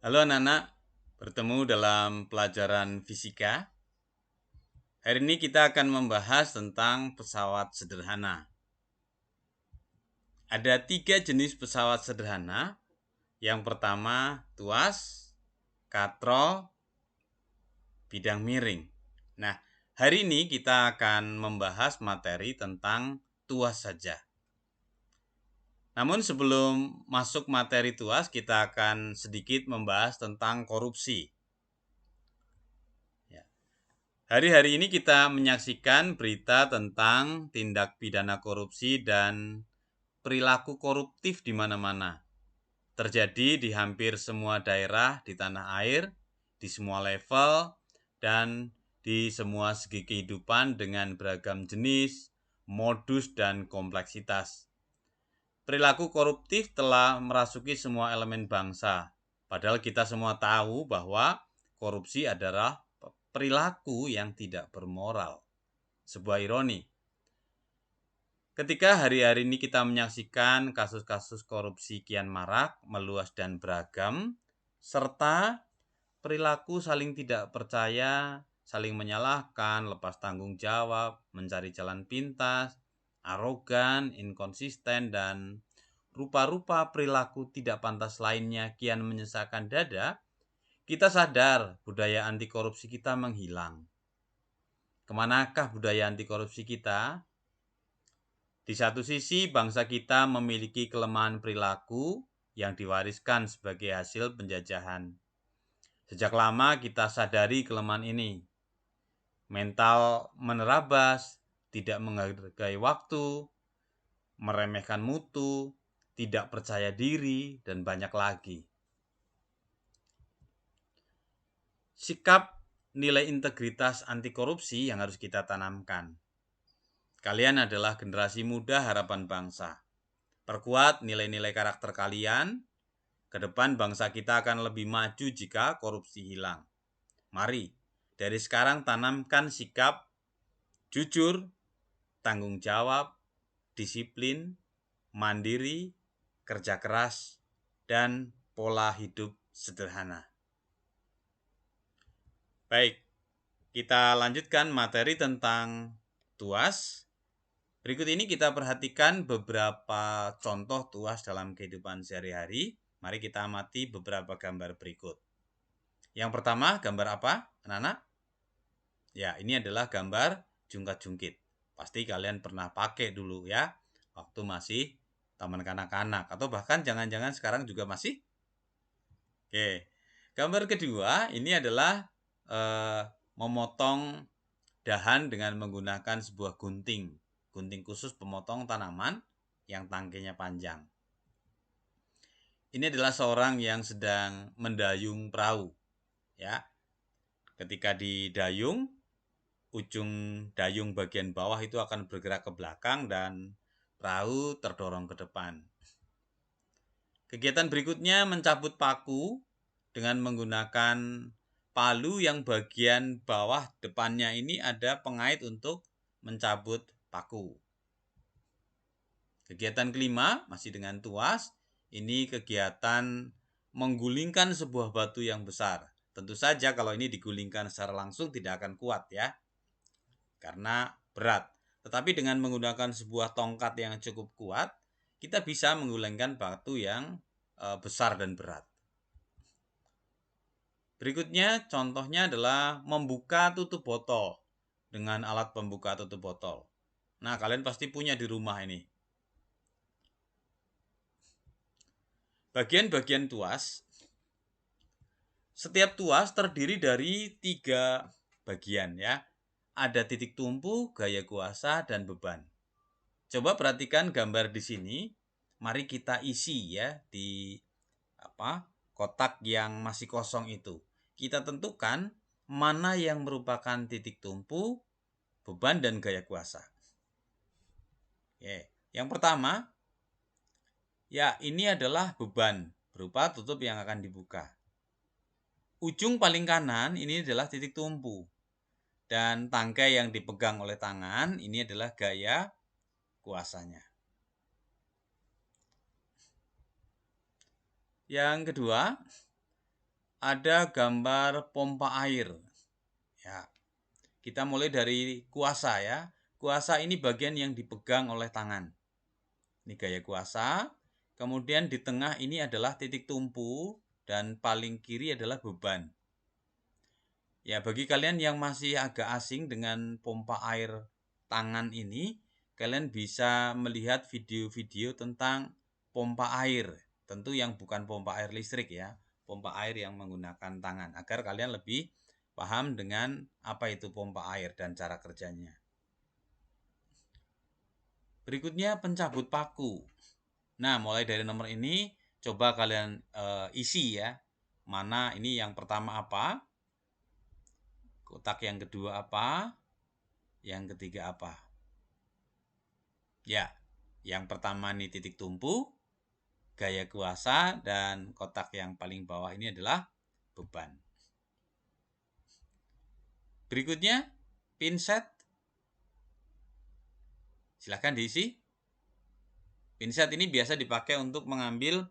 Halo anak-anak, bertemu dalam pelajaran fisika. Hari ini kita akan membahas tentang pesawat sederhana. Ada 3 jenis pesawat sederhana. Yang pertama, tuas, katrol, bidang miring. Nah, hari ini kita akan membahas materi tentang tuas saja. Namun sebelum masuk materi tuas, kita akan sedikit membahas tentang korupsi. Hari-hari ini kita menyaksikan berita tentang tindak pidana korupsi dan perilaku koruptif di mana-mana. Terjadi di hampir semua daerah di tanah air, di semua level, dan di semua segi kehidupan dengan beragam jenis, modus, dan kompleksitas. Perilaku koruptif telah merasuki semua elemen bangsa, padahal kita semua tahu bahwa korupsi adalah perilaku yang tidak bermoral. Sebuah ironi. Ketika hari-hari ini kita menyaksikan kasus-kasus korupsi kian marak, meluas dan beragam, serta perilaku saling tidak percaya, saling menyalahkan, lepas tanggung jawab, mencari jalan pintas, arogan, inkonsisten, dan rupa-rupa perilaku tidak pantas lainnya kian menyesakkan dada, kita sadar budaya anti korupsi kita menghilang. Kemanakah budaya anti korupsi kita? Di satu sisi, bangsa kita memiliki kelemahan perilaku yang diwariskan sebagai hasil penjajahan. Sejak lama kita sadari kelemahan ini. Mental menerabas, tidak menghargai waktu, meremehkan mutu, tidak percaya diri, dan banyak lagi. Sikap nilai integritas anti korupsi yang harus kita tanamkan. Kalian adalah generasi muda harapan bangsa. Perkuat nilai-nilai karakter kalian. Ke depan bangsa kita akan lebih maju jika korupsi hilang. Mari, dari sekarang tanamkan sikap jujur, tanggung jawab, disiplin, mandiri, kerja keras, dan pola hidup sederhana. Baik, kita lanjutkan materi tentang tuas. Berikut ini kita perhatikan beberapa contoh tuas dalam kehidupan sehari-hari. Mari kita amati beberapa gambar berikut. Yang pertama, gambar apa, anak-anak? Ya, ini adalah gambar jungkat-jungkit. Pasti kalian pernah pakai dulu ya, waktu masih taman kanak-kanak. Atau bahkan jangan-jangan sekarang juga masih. Oke, gambar kedua ini adalah memotong dahan dengan menggunakan sebuah gunting. Gunting khusus pemotong tanaman yang tangkainya panjang. Ini adalah seorang yang sedang mendayung perahu. Ya, ketika didayung, ujung dayung bagian bawah itu akan bergerak ke belakang dan perahu terdorong ke depan. Kegiatan berikutnya mencabut paku dengan menggunakan palu yang bagian bawah depannya ini ada pengait untuk mencabut paku. Kegiatan kelima masih dengan tuas, ini kegiatan menggulingkan sebuah batu yang besar. Tentu saja kalau ini digulingkan secara langsung tidak akan kuat ya, karena berat. Tetapi dengan menggunakan sebuah tongkat yang cukup kuat, kita bisa menggulingkan batu yang besar dan berat. Berikutnya contohnya adalah membuka tutup botol dengan alat pembuka tutup botol. Nah, kalian pasti punya di rumah ini. Bagian-bagian tuas. Setiap tuas terdiri dari 3 bagian ya. Ada titik tumpu, gaya kuasa, dan beban. Coba perhatikan gambar di sini. Mari kita isi ya di kotak yang masih kosong itu. Kita tentukan mana yang merupakan titik tumpu, beban, dan gaya kuasa. Oke. Yang pertama, ya ini adalah beban berupa tutup yang akan dibuka. Ujung paling kanan ini adalah titik tumpu. Dan tangkai yang dipegang oleh tangan ini adalah gaya kuasanya. Yang kedua, ada gambar pompa air. Ya, kita mulai dari kuasa ya. Kuasa ini bagian yang dipegang oleh tangan. Ini gaya kuasa. Kemudian di tengah ini adalah titik tumpu dan paling kiri adalah beban. Ya, bagi kalian yang masih agak asing dengan pompa air tangan ini, kalian bisa melihat video-video tentang pompa air. Tentu yang bukan pompa air listrik ya, pompa air yang menggunakan tangan, agar kalian lebih paham dengan apa itu pompa air dan cara kerjanya. Berikutnya pencabut paku. Nah, mulai dari nomor ini coba kalian isi ya. Mana ini yang pertama apa? Kotak yang kedua apa? Yang ketiga apa? Ya, yang pertama ini titik tumpu, gaya kuasa, dan kotak yang paling bawah ini adalah beban. Berikutnya, pinset. Silahkan diisi. Pinset ini biasa dipakai untuk mengambil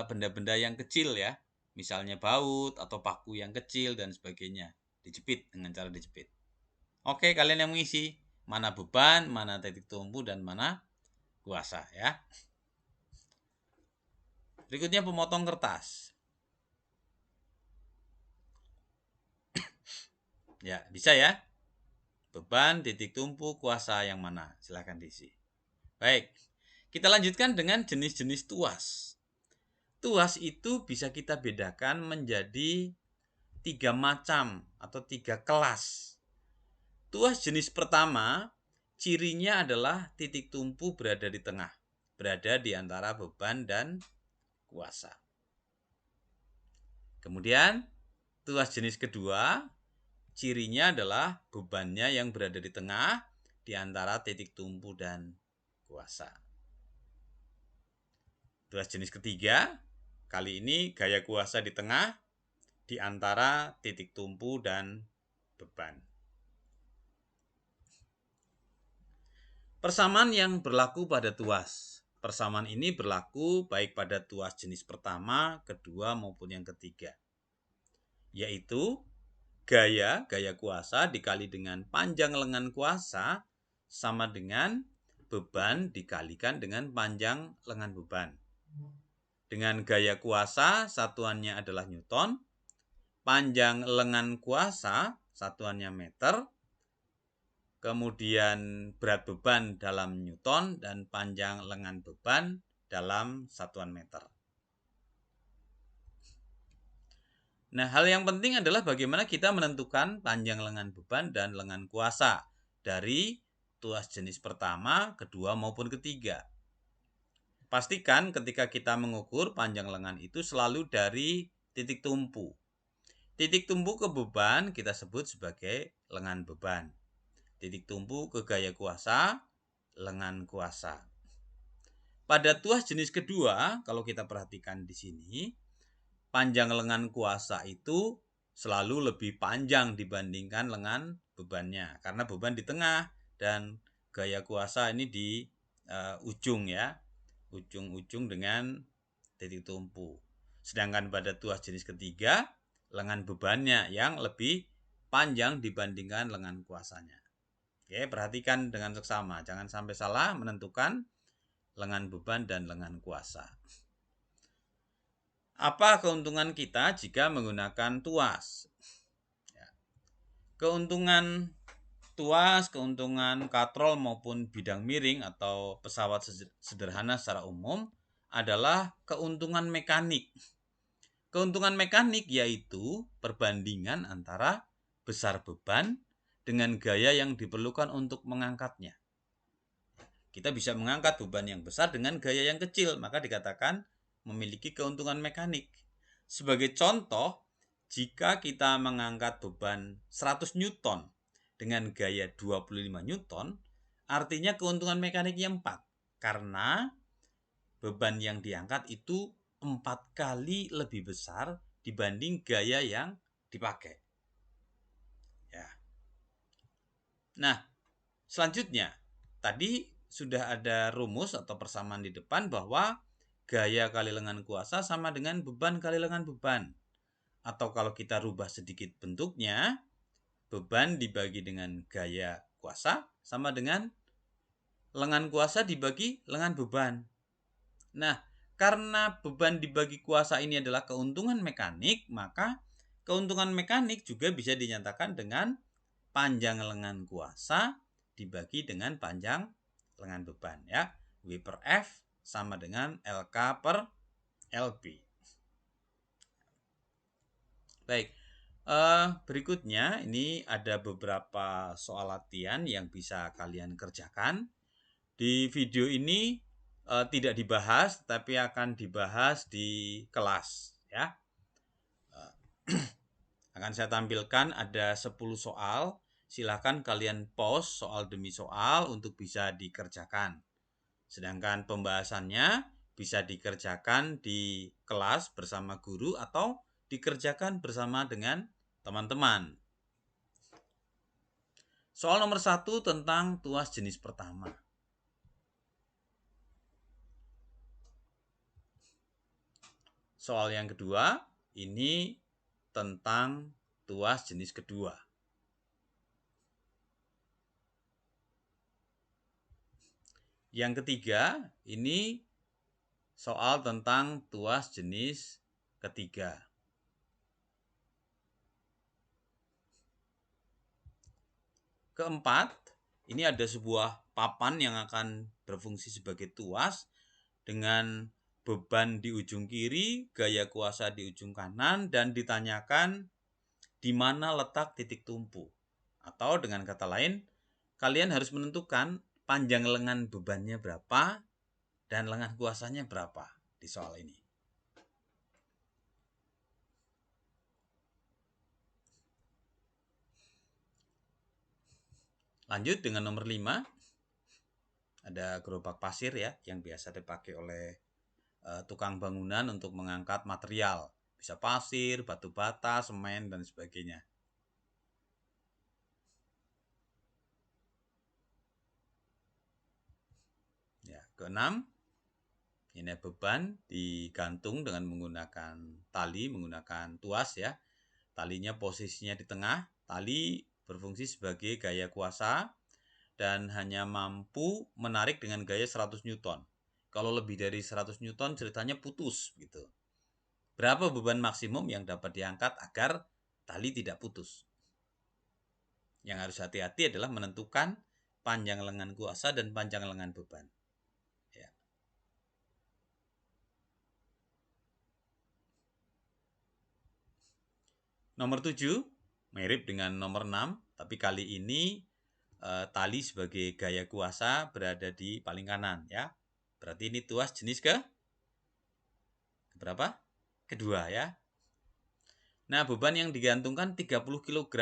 benda-benda yang kecil ya. Misalnya baut atau paku yang kecil dan sebagainya. Dijepit dengan cara dijepit. Oke, kalian yang mengisi. Mana beban, mana titik tumpu, dan mana kuasa ya. Berikutnya pemotong kertas. Ya, bisa ya. Beban, titik tumpu, kuasa yang mana? Silahkan diisi. Baik, kita lanjutkan dengan jenis-jenis tuas. Tuas itu bisa kita bedakan menjadi 3 macam atau 3 kelas. Tuas jenis pertama, cirinya adalah titik tumpu berada di tengah. Berada di antara beban dan kuasa. Kemudian, tuas jenis kedua, cirinya adalah bebannya yang berada di tengah di antara titik tumpu dan kuasa. Tuas jenis ketiga, kali ini gaya kuasa di tengah di antara titik tumpu dan beban. Persamaan yang berlaku pada tuas. Persamaan ini berlaku baik pada tuas jenis pertama, kedua maupun yang ketiga. Yaitu gaya kuasa dikali dengan panjang lengan kuasa sama dengan beban dikalikan dengan panjang lengan beban. Dengan gaya kuasa satuannya adalah Newton, panjang lengan kuasa satuannya meter, kemudian berat beban dalam Newton dan panjang lengan beban dalam satuan meter. Nah, hal yang penting adalah bagaimana kita menentukan panjang lengan beban dan lengan kuasa dari tuas jenis pertama, kedua maupun ketiga. Pastikan ketika kita mengukur panjang lengan itu selalu dari titik tumpu. Titik tumpu ke beban kita sebut sebagai lengan beban. Titik tumpu ke gaya kuasa, lengan kuasa. Pada tuas jenis kedua, kalau kita perhatikan di sini, panjang lengan kuasa itu selalu lebih panjang dibandingkan lengan bebannya. Karena beban di tengah dan gaya kuasa ini di ujung ya. Ujung-ujung dengan titik tumpu. Sedangkan pada tuas jenis ketiga, lengan bebannya yang lebih panjang dibandingkan lengan kuasanya. Oke, perhatikan dengan seksama. Jangan sampai salah menentukan lengan beban dan lengan kuasa. Apa keuntungan kita jika menggunakan tuas? Keuntungan tuas, keuntungan katrol maupun bidang miring atau pesawat sederhana secara umum adalah keuntungan mekanik. Keuntungan mekanik yaitu perbandingan antara besar beban dengan gaya yang diperlukan untuk mengangkatnya. Kita bisa mengangkat beban yang besar dengan gaya yang kecil, maka dikatakan memiliki keuntungan mekanik. Sebagai contoh, jika kita mengangkat beban 100 Newton dengan gaya 25 Newton, artinya keuntungan mekaniknya 4. Karena beban yang diangkat itu 4 kali lebih besar dibanding gaya yang dipakai. Ya. Nah, selanjutnya, tadi sudah ada rumus atau persamaan di depan bahwa gaya kali lengan kuasa sama dengan beban kali lengan beban. atau kalau kita rubah sedikit bentuknya, beban dibagi dengan gaya kuasa sama dengan lengan kuasa dibagi lengan beban. Nah, karena beban dibagi kuasa ini adalah keuntungan mekanik, maka keuntungan mekanik juga bisa dinyatakan dengan panjang lengan kuasa dibagi dengan panjang lengan beban, ya. W per F sama dengan LK per LB. Baik, berikutnya ini ada beberapa soal latihan yang bisa kalian kerjakan. Di video ini tidak dibahas, tapi akan dibahas di kelas, ya. Akan saya tampilkan ada 10 soal. Silakan kalian pause soal demi soal untuk bisa dikerjakan. Sedangkan pembahasannya bisa dikerjakan di kelas bersama guru atau dikerjakan bersama dengan teman-teman. Soal nomor 1 tentang tuas jenis pertama. Soal yang kedua, ini tentang tuas jenis kedua. Yang ketiga, ini soal tentang tuas jenis ketiga. Keempat, ini ada sebuah papan yang akan berfungsi sebagai tuas dengan beban di ujung kiri, gaya kuasa di ujung kanan, dan ditanyakan di mana letak titik tumpu. Atau dengan kata lain, kalian harus menentukan panjang lengan bebannya berapa dan lengan kuasanya berapa di soal ini. Lanjut dengan nomor 5. Ada gerobak pasir, ya, yang biasa dipakai oleh tukang bangunan untuk mengangkat material. Bisa pasir, batu bata, semen, dan sebagainya. Ya, keenam, ini beban digantung dengan menggunakan tali, menggunakan tuas, ya. Talinya posisinya di tengah. Tali berfungsi sebagai gaya kuasa dan hanya mampu menarik dengan gaya 100 Newton. Kalau lebih dari 100 Newton ceritanya putus gitu. Berapa beban maksimum yang dapat diangkat agar tali tidak putus? Yang harus hati-hati adalah menentukan panjang lengan kuasa dan panjang lengan beban. Ya. Nomor 7, mirip dengan nomor 6, tapi kali ini tali sebagai gaya kuasa berada di paling kanan, ya. Berarti ini tuas jenis berapa? Kedua, ya. Nah, beban yang digantungkan 30 kg.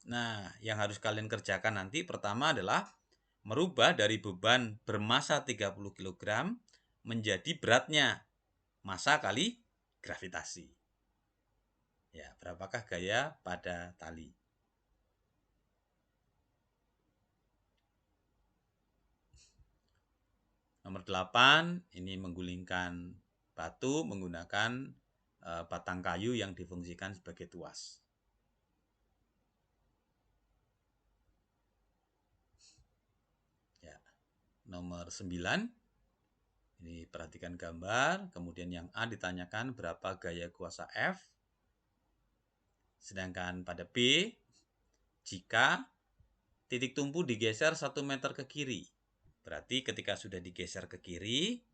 Nah, yang harus kalian kerjakan nanti pertama adalah merubah dari beban bermasa 30 kg menjadi beratnya massa kali gravitasi. Ya, berapakah gaya pada tali? Nomor 8, ini menggulingkan batu menggunakan batang kayu yang difungsikan sebagai tuas. Ya. Nomor 9, ini perhatikan gambar, kemudian yang A ditanyakan berapa gaya kuasa F. Sedangkan pada B, jika titik tumpu digeser 1 meter ke kiri. Berarti ketika sudah digeser ke kiri,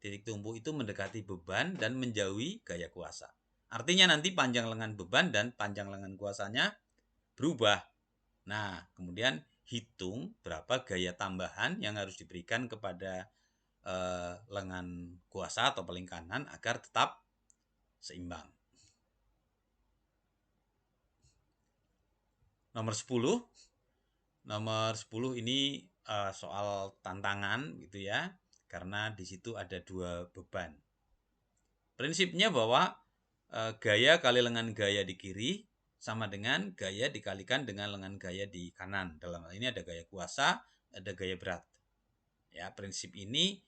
titik tumpu itu mendekati beban dan menjauhi gaya kuasa. Artinya nanti panjang lengan beban dan panjang lengan kuasanya berubah. Nah, kemudian hitung berapa gaya tambahan yang harus diberikan kepada lengan kuasa atau paling kanan agar tetap seimbang. Nomor 10. Nomor 10 ini soal tantangan gitu, ya. Karena di situ ada 2 beban. Prinsipnya bahwa gaya kali lengan gaya di kiri sama dengan gaya dikalikan dengan lengan gaya di kanan. Dalam hal ini ada gaya kuasa, ada gaya berat. Ya, prinsip ini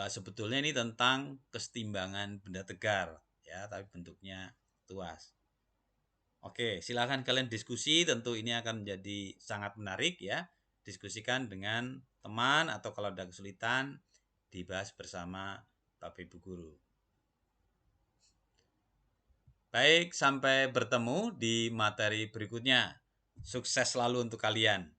sebetulnya ini tentang kesetimbangan benda tegar, ya, tapi bentuknya TUAS. Oke, silakan kalian diskusi, tentu ini akan menjadi sangat menarik ya. Diskusikan dengan teman atau kalau ada kesulitan dibahas bersama Bapak Ibu guru. Baik, sampai bertemu di materi berikutnya. Sukses selalu untuk kalian.